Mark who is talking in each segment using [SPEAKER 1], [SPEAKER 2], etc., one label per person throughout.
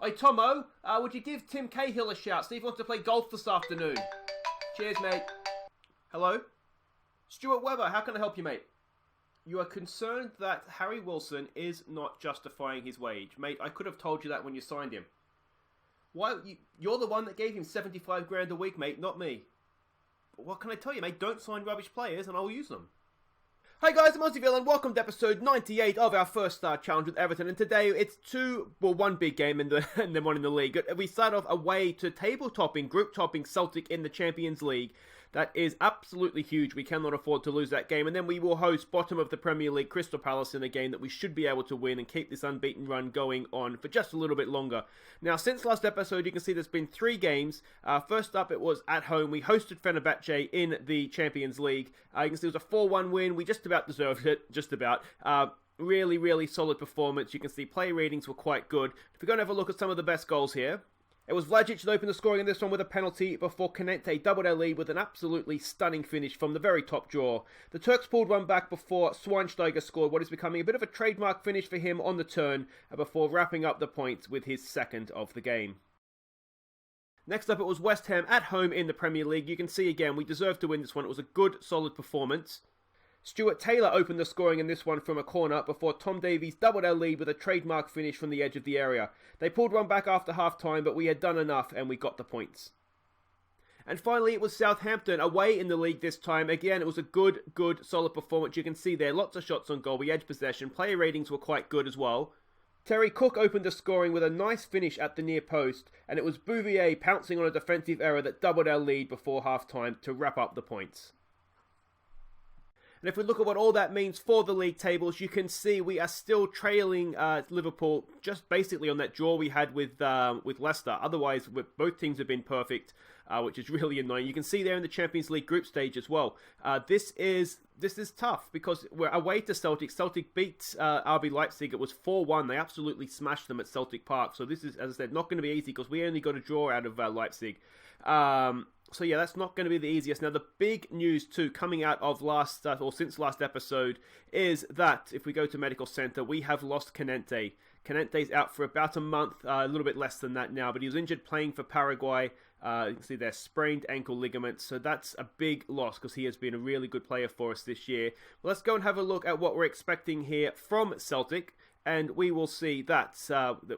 [SPEAKER 1] Hey, Tomo, would you give Tim Cahill a shout? See if he wants to play golf this afternoon. Cheers, mate. Hello? Stuart Weber, how can I help you, mate? You are concerned that Harry Wilson is not justifying his wage. Mate, I could have told you that when you signed him. Why? You're the one that gave him 75 grand a week, mate, not me. But what can I tell you, mate? Don't sign rubbish players and I will use them. Hi guys, I'm Aussie and welcome to episode 98 of our first star challenge with Everton. And today it's one big game and then one in the league. We start off away to table-topping, group-topping Celtic in the Champions League. That is absolutely huge. We cannot afford to lose that game. And then we will host bottom of the Premier League Crystal Palace in a game that we should be able to win and keep this unbeaten run going on for just a little bit longer. Now, since last episode, you can see there's been 3 games. First up, it was at home. We hosted Fenerbahce in the Champions League. You can see it was a 4-1 win. We just about deserved it. Just about. Really, really solid performance. You can see play ratings were quite good. If we're going to have a look at some of the best goals here. It was Vlasic that opened the scoring in this one with a penalty before Canete doubled their lead with an absolutely stunning finish from the very top drawer. The Turks pulled one back before Schweinsteiger scored what is becoming a bit of a trademark finish for him on the turn before wrapping up the points with his second of the game. Next up it was West Ham at home in the Premier League. You can see again we deserved to win this one. It was a good solid performance. Stuart Taylor opened the scoring in this one from a corner before Tom Davies doubled our lead with a trademark finish from the edge of the area. They pulled one back after half-time, but we had done enough and we got the points. And finally, it was Southampton away in the league this time. Again, it was a good, solid performance. You can see there, lots of shots on goal. We edged possession. Player ratings were quite good as well. Terry Cook opened the scoring with a nice finish at the near post, and it was Bouvier pouncing on a defensive error that doubled our lead before half-time to wrap up the points. And if we look at what all that means for the league tables, you can see we are still trailing Liverpool just basically on that draw we had with Leicester. Otherwise, both teams have been perfect, which is really annoying. You can see there in the Champions League group stage as well. This is tough because we're away to Celtic. Celtic beat RB Leipzig. It was 4-1. They absolutely smashed them at Celtic Park. So this is, as I said, not going to be easy because we only got a draw out of Leipzig. So yeah, that's not going to be the easiest. Now the big news too coming out of since last episode is that if we go to medical centre, we have lost Canete. Canete's out for about a month, a little bit less than that now, but he was injured playing for Paraguay. You can see there sprained ankle ligaments, so that's a big loss because he has been a really good player for us this year. Well, let's go and have a look at what we're expecting here from Celtic. And we will see that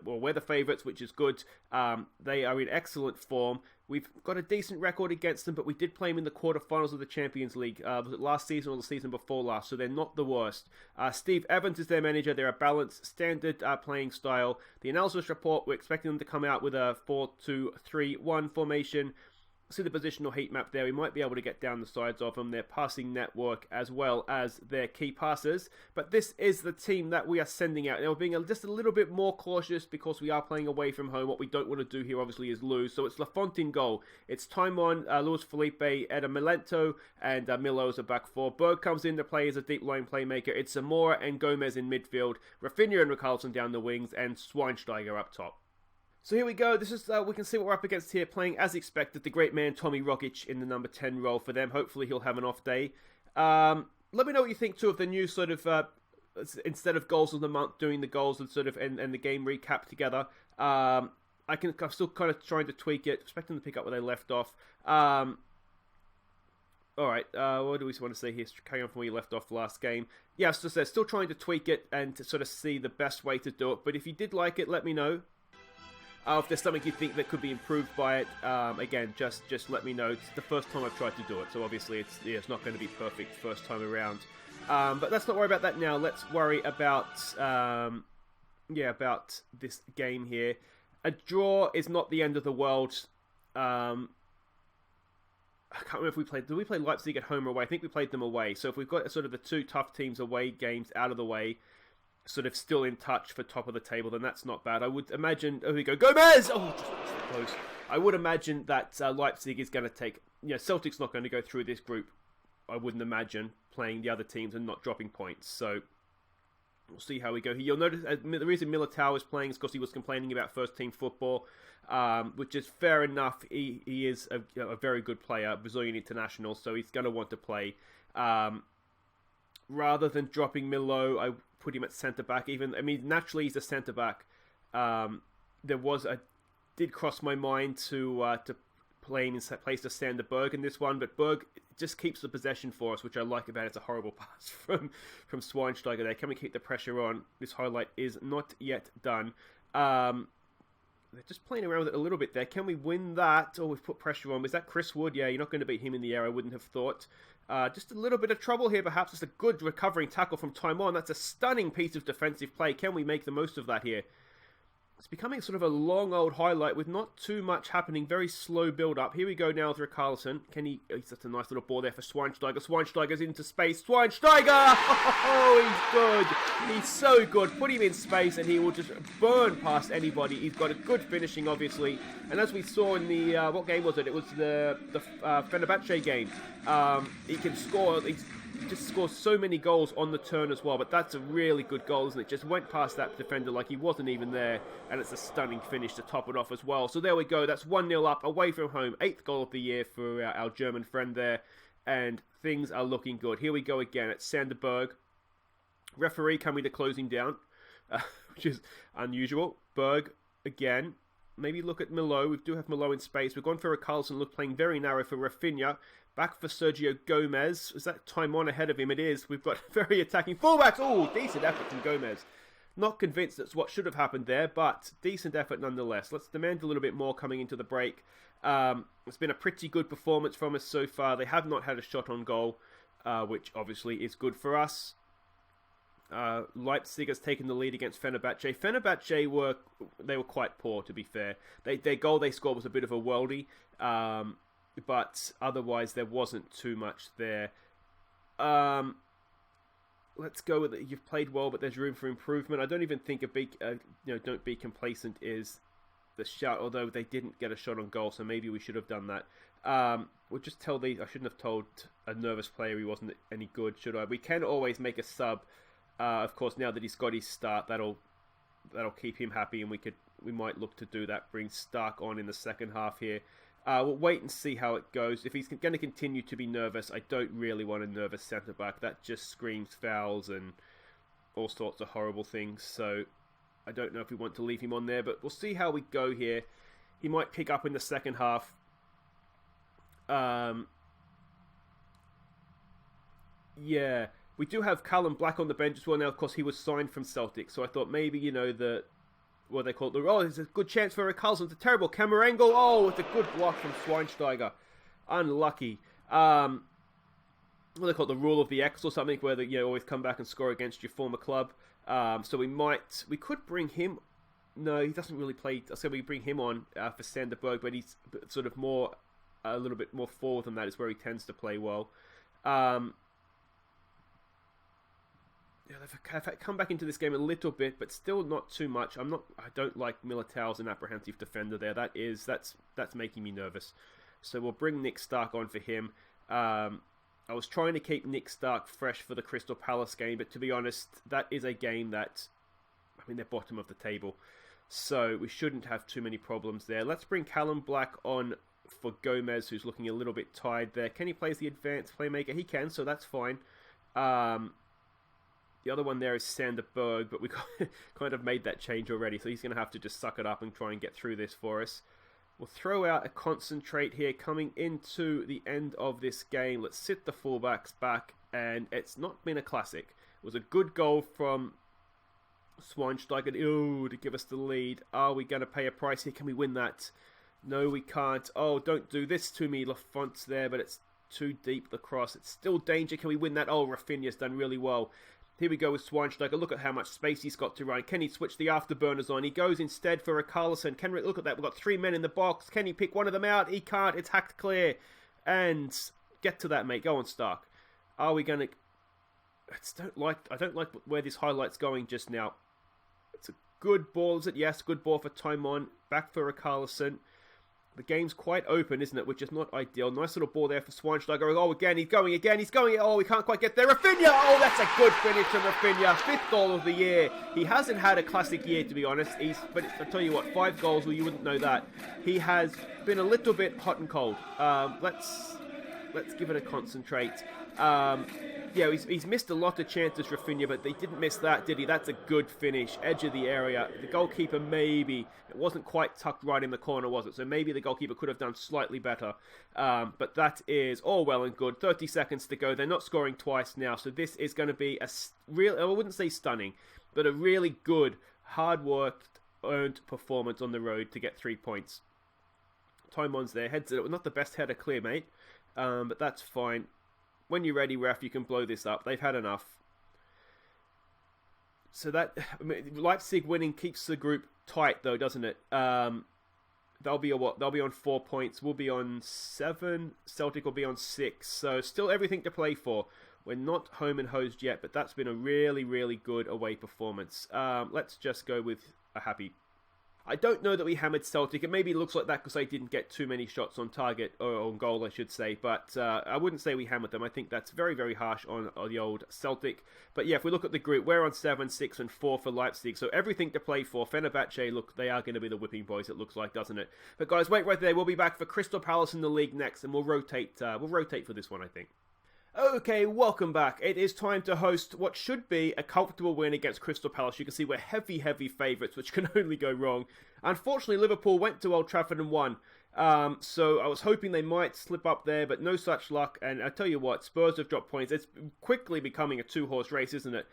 [SPEAKER 1] we're the favourites, which is good. They are in excellent form. We've got a decent record against them, but we did play them in the quarterfinals of the Champions League. Was it last season or the season before last? So they're not the worst. Steve Evans is their manager. They're a balanced, standard playing style. The analysis report, we're expecting them to come out with a 4-2-3-1 formation. See the positional heat map there. We might be able to get down the sides of them, their passing network as well as their key passes. But this is the team that we are sending out. Now we're being just a little bit more cautious because we are playing away from home. What we don't want to do here obviously is lose. So it's Lafont in goal. It's Timon, Luis Felipe, Eda Milento and Milo as a back four. Berg comes in to play as a deep line playmaker. It's Zamora and Gomez in midfield. Rafinha and Richarlison down the wings and Schweinsteiger up top. So here we go, this is we can see what we're up against here, playing as expected, the great man Tommy Rogic in the number 10 role for them. Hopefully he'll have an off day. Let me know what you think too of the new sort of, instead of goals of the month, doing the goals and sort of and the game recap together. I'm still kind of trying to tweak it, expecting to pick up where they left off. Alright, what do we want to say here? Carrying on from where you left off last game. Yeah, so still trying to tweak it and to sort of see the best way to do it. But if you did like it, let me know. If there's something you think that could be improved by it, again, just let me know. It's the first time I've tried to do it, so obviously it's not going to be perfect first time around. But let's not worry about that now. Let's worry about about this game here. A draw is not the end of the world. I can't remember if we played. Did we play Leipzig at home or away? I think we played them away. So if we've got sort of the 2 tough teams away games out of the way, sort of still in touch for top of the table, then that's not bad. I would imagine... Oh, here we go. Gomez! Oh, just close. I would imagine that Leipzig is going to take... Celtic's not going to go through this group, I wouldn't imagine, playing the other teams and not dropping points. So we'll see how we go. You'll notice the reason Militao is playing is because he was complaining about first-team football, which is fair enough. He is a very good player, Brazilian international, so he's going to want to play. Rather than dropping Milo, I put him at centre-back. Naturally he's a centre-back. did cross my mind to play in place to Sander Berg in this one, but Berg just keeps the possession for us, which I like about it. It's a horrible pass from Schweinsteiger there. Can we keep the pressure on? This highlight is not yet done. They're just playing around with it a little bit there. Can we win that? Oh, we've put pressure on. Is that Chris Wood? Yeah, you're not going to beat him in the air, I wouldn't have thought. Just a little bit of trouble here, perhaps. It's a good recovering tackle from Taimon. That's a stunning piece of defensive play. Can we make the most of that here? It's becoming sort of a long old highlight with not too much happening. Very slow build up. Here we go now through Carlson. Can he... Oh, that's a nice little ball there for Schweinsteiger. Schweinsteiger's into space. Schweinsteiger! Oh, he's good. He's so good. Put him in space and he will just burn past anybody. He's got a good finishing, obviously. And as we saw in the... what game was it? It was the Fenerbahce game. He can score... He just scores so many goals on the turn as well, but that's a really good goal, isn't it? Just went past that defender like he wasn't even there, and it's a stunning finish to top it off as well. So there we go, that's 1-0 up, away from home, 8th goal of the year for our German friend there, and things are looking good. Here we go again, it's Sander Berg. Referee coming to close him down, which is unusual. Berg again. Maybe look at Milo. We do have Milo in space. We've gone for a Carlson look, playing very narrow for Rafinha. Back for Sergio Gomez. Is that Taimon ahead of him? It is. We've got very attacking fullbacks. Oh, decent effort from Gomez. Not convinced that's what should have happened there, but decent effort nonetheless. Let's demand a little bit more coming into the break. It's been a pretty good performance from us so far. They have not had a shot on goal, which obviously is good for us. Leipzig has taken the lead against Fenerbahce. Fenerbahce were quite poor, to be fair. Their goal they scored was a bit of a worldie, but otherwise there wasn't too much there. Let's go with it. You've played well, but there's room for improvement. I don't even think don't be complacent is the shout, although they didn't get a shot on goal, so maybe we should have done that. We'll just tell I shouldn't have told a nervous player he wasn't any good, should I? We can always make a sub. Of course, now that he's got his start, that'll keep him happy, and we might look to do that. Bring Stark on in the second half here. We'll wait and see how it goes. If he's going to continue to be nervous, I don't really want a nervous centre back. That just screams fouls and all sorts of horrible things. So I don't know if we want to leave him on there, but we'll see how we go here. He might pick up in the second half. Yeah. We do have Callum Black on the bench as well now. Of course, he was signed from Celtic, so I thought maybe, what they call it, there's a good chance for a Carlson. It's a terrible camera angle. Oh, it's a good block from Schweinsteiger. Unlucky. What they call it, the rule of the X or something, where you always come back and score against your former club. So we could bring him. No, he doesn't really play. So we bring him on for Sander Berg, but he's sort of a little bit more forward than that is where he tends to play well. I've come back into this game a little bit, but still not too much. I don't like Militao as an apprehensive defender there. That's making me nervous. So we'll bring Nick Stark on for him. I was trying to keep Nick Stark fresh for the Crystal Palace game, but to be honest, that is a game that, they're bottom of the table. So we shouldn't have too many problems there. Let's bring Callum Black on for Gomez, who's looking a little bit tired there. Can he play as the advanced playmaker? He can, so that's fine. The other one there is Sander Berg, but we kind of made that change already, so he's going to have to just suck it up and try and get through this for us. We'll throw out a concentrate here coming into the end of this game. Let's sit the fullbacks back, and it's not been a classic. It was a good goal from Schweinsteiger to give us the lead. Are we going to pay a price here? Can we win that? No, we can't. Oh, don't do this to me, Lafont's there, but it's too deep, the cross. It's still danger. Can we win that? Oh, Rafinha's done really well. Here we go with Schweinsteiger. Look at how much space he's got to run. Can he switch the afterburners on? He goes instead for a Carlson. Look at that. We've got 3 men in the box. Can he pick one of them out? He can't. It's hacked clear. And get to that, mate. Go on, Stark. Are we going to... I don't like where this highlight's going just now. It's a good ball, is it? Yes, good ball for Taimon. Back for a Carlson. The game's quite open, isn't it? Which is not ideal. Nice little ball there for Schweinsteiger. Oh, again, he's going again. He's going. Oh, we can't quite get there. Rafinha! Oh, that's a good finish from Rafinha. 5th goal of the year. He hasn't had a classic year, to be honest. But I'll tell you what, 5 goals, well, you wouldn't know that. He has been a little bit hot and cold. Let's Let's give it a concentrate. He's missed a lot of chances, Rafinha, but they didn't miss that, did he? That's a good finish. Edge of the area. The goalkeeper maybe. It wasn't quite tucked right in the corner, was it? So maybe the goalkeeper could have done slightly better. But that is all well and good. 30 seconds to go. They're not scoring twice now. So this is going to be a real, I wouldn't say stunning, but a really good, hard-worked, earned performance on the road to get 3 points. Timon's there. Heads it. Not the best header clear, mate. But that's fine. When you're ready, ref, you can blow this up. They've had enough. So that Leipzig winning keeps the group tight, though, doesn't it? They'll be on what? They'll be on 4 points. We'll be on 7. Celtic will be on 6. So still everything to play for. We're not home and hosed yet, but that's been a really, really good away performance. Let's just go with a happy. I don't know that we hammered Celtic. It maybe looks like that because they didn't get too many shots on target, or on goal, I should say. But I wouldn't say we hammered them. I think that's very, very harsh on the old Celtic. But yeah, if we look at the group, we're on 7, 6, and 4 for Leipzig. So everything to play for. Fenerbahce, look, they are going to be the whipping boys, it looks like, doesn't it? But guys, wait right there. We'll be back for Crystal Palace in the league next, and we'll rotate for this one, I think. Okay, welcome back. It is time to host what should be a comfortable win against Crystal Palace. You can see we're heavy, heavy favourites, which can only go wrong. Unfortunately, Liverpool went to Old Trafford and won. So I was hoping they might slip up there, but no such luck. And I tell you what, Spurs have dropped points. It's quickly becoming a two-horse race, isn't it?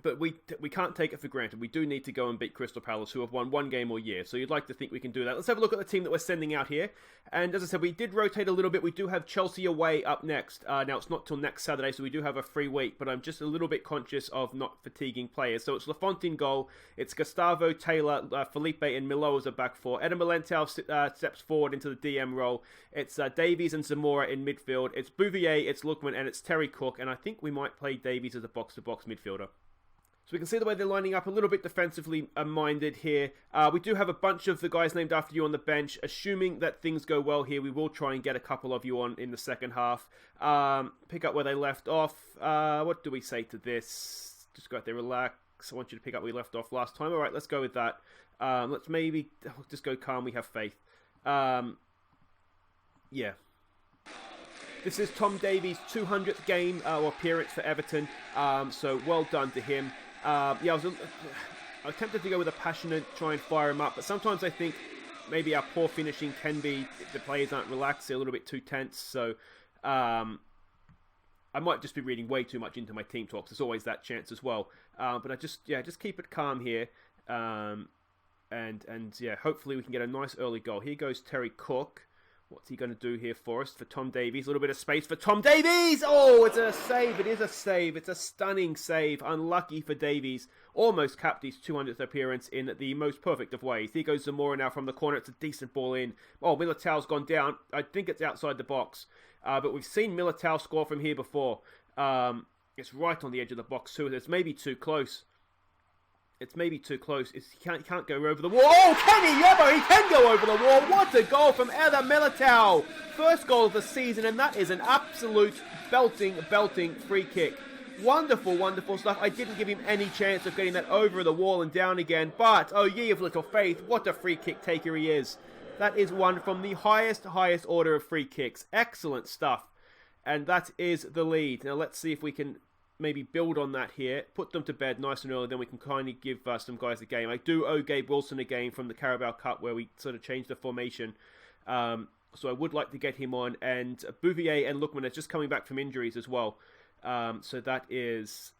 [SPEAKER 1] But we can't take it for granted. We do need to go and beat Crystal Palace, who have won one game all year. So you'd like to think we can do that. Let's have a look at the team that we're sending out here. And as I said, we did rotate a little bit. We do have Chelsea away up next. Now, it's not till next Saturday, so we do have a free week. But I'm just a little bit conscious of not fatiguing players. So it's Lafont in goal. It's Gustavo, Taylor, Felipe, and Milo as a back four. Eder Militao steps forward into the DM role. It's Davies and Zamora in midfield. It's Bouvier, it's Lookman, and it's Terry Cook. And I think we might play Davies as a box-to-box midfielder. So we can see the way they're lining up, a little bit defensively minded here. We do have a bunch of the guys named after you on the bench. Assuming that things go well here, we will try and get a couple of you on in the second half. Pick up where they left off. What do we say to this? Just go out there, relax. I want you to pick up where we left off last time. All right, let's go with that. Let's maybe just go calm. We have faith. Yeah. This is Tom Davies' 200th game or appearance for Everton. So well done to him. I was tempted to go with a passionate, try and fire him up, but sometimes I think maybe our poor finishing can be, the players aren't relaxed, they're a little bit too tense, so I might just be reading way too much into my team talks. There's always that chance as well. But I just keep it calm here, and hopefully we can get a nice early goal. Here goes Terry Cook. What's he going to do here for us? For Tom Davies. A little bit of space for Tom Davies! Oh, it's a save. It is a save. It's a stunning save. Unlucky for Davies. Almost capped his 200th appearance in the most perfect of ways. Here goes Zamora now from the corner. It's a decent ball in. Oh, Militao's gone down. I think it's outside the box. But we've seen Militao score from here before. It's right on the edge of the box too. It's maybe too close. It's maybe too close. He can't go over the wall. Oh, can he? Yebo, he can go over the wall. What a goal from Eder Militao. First goal of the season, and that is an absolute belting free kick. Wonderful, wonderful stuff. I didn't give him any chance of getting that over the wall and down again, but, oh ye of little faith, what a free kick taker he is. That is one from the highest order of free kicks. Excellent stuff. And that is the lead. Now let's see if we can maybe build on that here, put them to bed nice and early, then we can kindly give some guys a game. I do owe Gabe Wilson a game from the Carabao Cup where we sort of changed the formation. So I would like to get him on. And Bouvier and Lookman are just coming back from injuries as well. So that is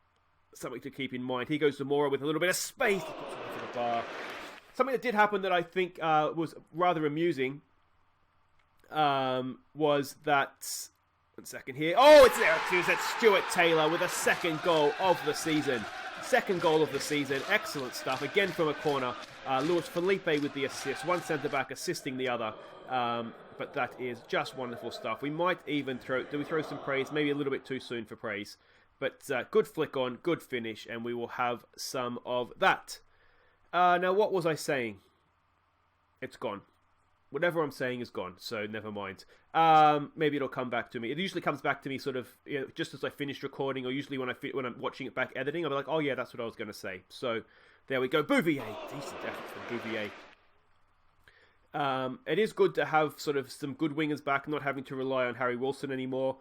[SPEAKER 1] something to keep in mind. Here goes Zamora with a little bit of space. He puts it into the bar. Something that did happen that I think was rather amusing was that... 1 second here. Oh, it's there. It's Stuart Taylor with a second goal of the season. Second goal of the season. Excellent stuff. Again from a corner. Luis Felipe with the assist. One centre-back assisting the other. But that is just wonderful stuff. We might even throw some praise? Maybe a little bit too soon for praise. But good flick on, good finish, and we will have some of that. Now, what was I saying? It's gone. Whatever I'm saying is gone, so never mind. Maybe it'll come back to me. It usually comes back to me sort of just as I finish recording, or usually when I'm watching it back editing, I'll be like, oh yeah, that's what I was going to say. So there we go. Bouvier. Decent effort from Bouvier. It is good to have sort of some good wingers back, not having to rely on Harry Wilson anymore,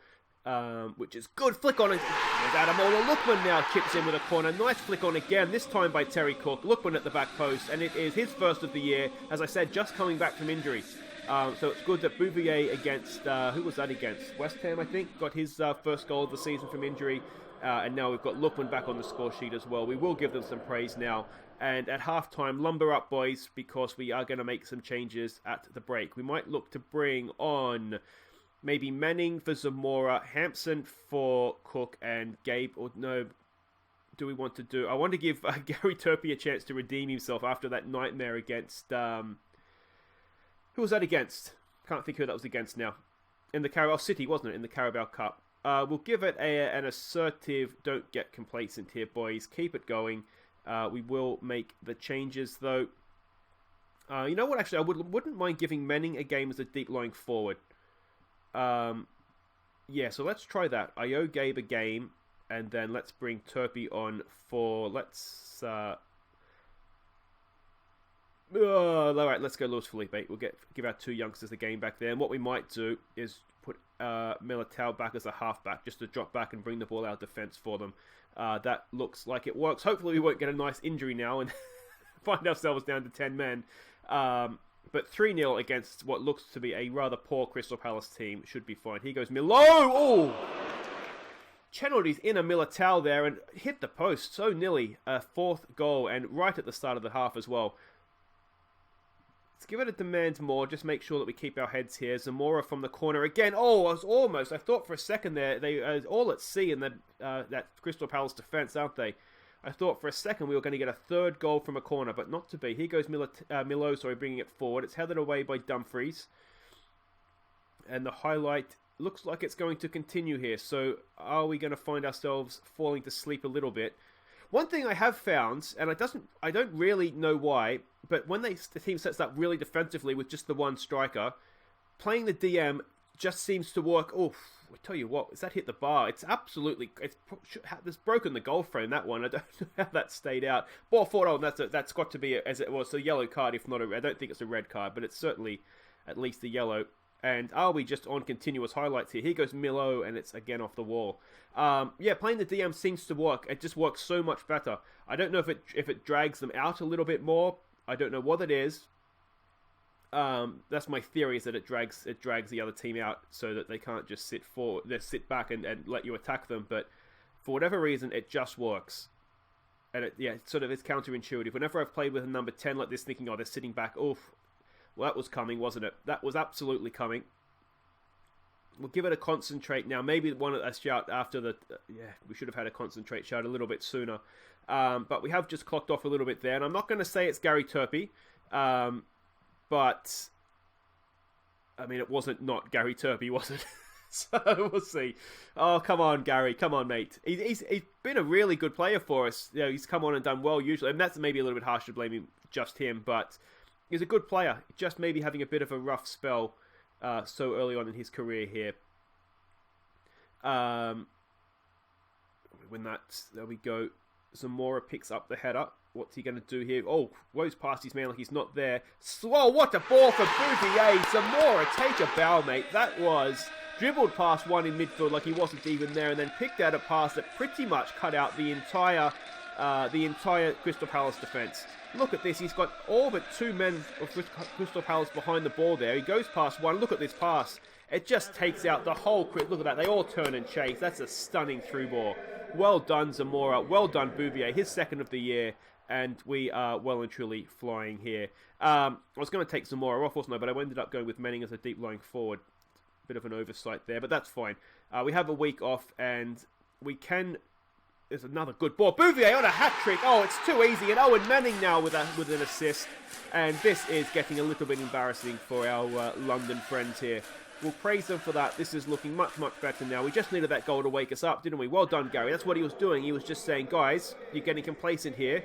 [SPEAKER 1] which is good. Flick on it. There's Adamola. Lookman now chips in with a corner. Nice flick on again, this time by Terry Cook. Lookman at the back post, and it is his first of the year. As I said, just coming back from injury. So it's good that Bouvier against, who was that against? West Ham, I think, got his first goal of the season from injury. And now we've got Lookman back on the score sheet as well. We will give them some praise now. And at halftime, lumber up, boys, because we are going to make some changes at the break. We might look to bring on maybe Manning for Zamora, Hampson for Cook, and Gabe. Or no, do we want to do... I want to give Gary Turpie a chance to redeem himself after that nightmare against... who was that against? Can't think who that was against now. In the Carabao City, wasn't it? In the Carabao Cup. We'll give it an assertive, don't get complacent here, boys. Keep it going. We will make the changes, though. You know what? Actually, I wouldn't mind giving Manning a game as a deep-lying forward. Yeah, so let's try that. I owe Gabe a game, and then let's bring Turpie on for... Let's... Alright, let's go Luis Felipe. We'll give our two youngsters a game back there. And what we might do is put Militao back as a halfback, just to drop back and bring the ball out of defence for them. That looks like it works. Hopefully we won't get a nice injury now and find ourselves down to 10 men. But 3-0 against what looks to be a rather poor Crystal Palace team should be fine. Here goes Milo! Oh! Channeled his inner Militao there and hit the post so nearly. A fourth goal, and right at the start of the half as well. Let's give it a demand more. Just make sure that we keep our heads here. Zamora from the corner again. Oh, I was almost. I thought for a second there, they all at sea in that Crystal Palace defence, aren't they? I thought for a second we were going to get a third goal from a corner, but not to be. Here goes Milo, bringing it forward. It's headed away by Dumfries. And the highlight looks like it's going to continue here. So are we going to find ourselves falling to sleep a little bit? One thing I have found, and I don't really know why, but when the team sets up really defensively with just the one striker, playing the DM just seems to work. Oh, I tell you what, has that hit the bar? It's broken the goal frame, that one. I don't know how that stayed out. Ball forward, that's got to be, as it was, a yellow card, if not I don't think it's a red card, but it's certainly at least a yellow. And are we just on continuous highlights here? Here goes Milo, and it's again off the wall. Yeah, playing the DM seems to work. It just works so much better. I don't know if it drags them out a little bit more. I don't know what it is. That's my theory, is that it drags the other team out so that they can't just sit back and let you attack them. But for whatever reason, it just works. And it sort of is counterintuitive. Whenever I've played with a number 10 like this, thinking, oh, they're sitting back, oof. Well, that was coming, wasn't it? That was absolutely coming. We'll give it a concentrate now. Maybe a shout after the... we should have had a concentrate shout a little bit sooner. But we have just clocked off a little bit there. And I'm not going to say it's Gary Turpie. But... I mean, it wasn't not Gary Turpie, was it? So we'll see. Oh, come on, Gary. Come on, mate. He's been a really good player for us. You know, he's come on and done well usually. And that's maybe a little bit harsh to blame just him. But... he's a good player, just maybe having a bit of a rough spell so early on in his career here. There we go. Zamora picks up the header. What's he going to do here? Oh, woes past his man like he's not there. Oh, what a ball from Bouvier. Zamora, take a bow, mate. That was dribbled past one in midfield like he wasn't even there, and then picked out a pass that pretty much cut out the entire Crystal Palace defence. Look at this. He's got all but two men of Crystal Palace behind the ball there. He goes past one. Look at this pass. It just takes out the whole... Look at that. They all turn and chase. That's a stunning through ball. Well done, Zamora. Well done, Bouvier. His second of the year. And we are well and truly flying here. I was going to take Zamora off, wasn't I? But I ended up going with Manning as a deep-lying forward. Bit of an oversight there, but that's fine. We have a week off, and we can... There's another good ball. Bouvier on a hat-trick. Oh, it's too easy. And Owen Manning now with an assist. And this is getting a little bit embarrassing for our London friends here. We'll praise them for that. This is looking much, much better now. We just needed that goal to wake us up, didn't we? Well done, Gary. That's what he was doing. He was just saying, guys, you're getting complacent here.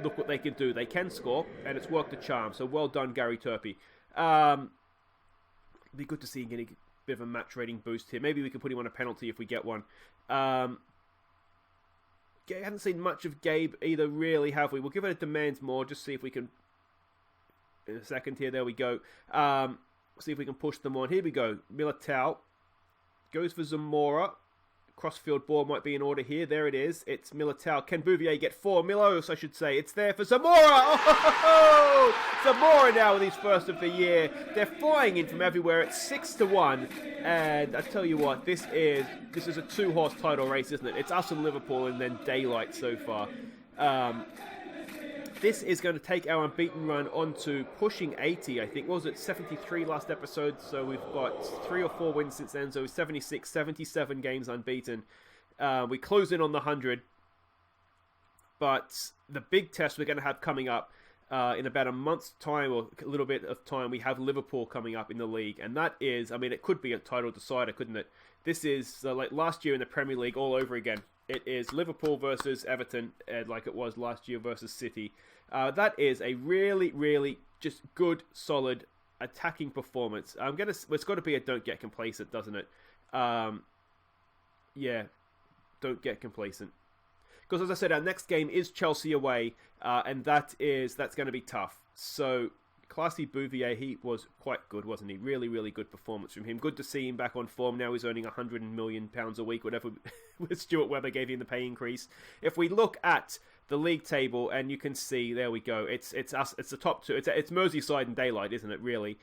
[SPEAKER 1] Look what they can do. They can score, and it's worked a charm. So well done, Gary Turpie. It'd be good to see him getting a bit of a match rating boost here. Maybe we can put him on a penalty if we get one. I haven't seen much of Gabe either, really, have we? We'll give it a demand more, just see if we can in a second here. There we go. See if we can push them on. Here we go. Militao goes for Zamora. Crossfield ball might be in order here. There it is. It's Militao. Can Bouvier get 4? Milos, I should say. It's there for Zamora. Oh! Zamora now with his first of the year. They're flying in from everywhere. It's 6-1. And I tell you what, this is a 2-horse title race, isn't it? It's us and Liverpool and then Daylight so far. This is going to take our unbeaten run on to pushing 80, I think. What was it, 73 last episode? So we've got 3 or 4 wins since then. So 76, 77 games unbeaten. We close in on the 100. But the big test we're going to have coming up in about a month's time or a little bit of time, we have Liverpool coming up in the league. And that is, I mean, it could be a title decider, couldn't it? This is like last year in the Premier League all over again. It is Liverpool versus Everton, like it was last year versus City. That is a really, really just good, solid attacking performance. It's got to be a don't get complacent, doesn't it? Yeah, don't get complacent. Because as I said, our next game is Chelsea away, and that's going to be tough. So Classy Bouvier, he was quite good, wasn't he? Really, really good performance from him. Good to see him back on form. Now he's earning £100 million a week, whatever Stuart Webber gave him the pay increase. If we look at the league table, and you can see, there we go. It's us. It's the top two. It's Merseyside and Daylight, isn't it? Really.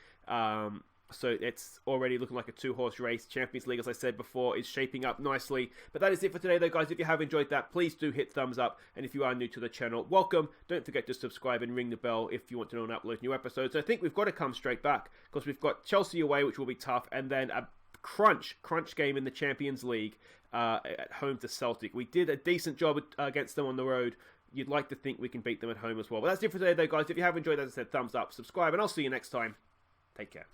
[SPEAKER 1] So it's already looking like a 2-horse race. Champions League, as I said before, is shaping up nicely. But that is it for today, though, guys. If you have enjoyed that, please do hit thumbs up. And if you are new to the channel, welcome. Don't forget to subscribe and ring the bell if you want to know when I upload new episodes. I think we've got to come straight back because we've got Chelsea away, which will be tough, and then a crunch game in the Champions League at home to Celtic. We did a decent job against them on the road. You'd like to think we can beat them at home as well. But that's it for today, though, guys. If you have enjoyed, as I said, thumbs up, subscribe, and I'll see you next time. Take care.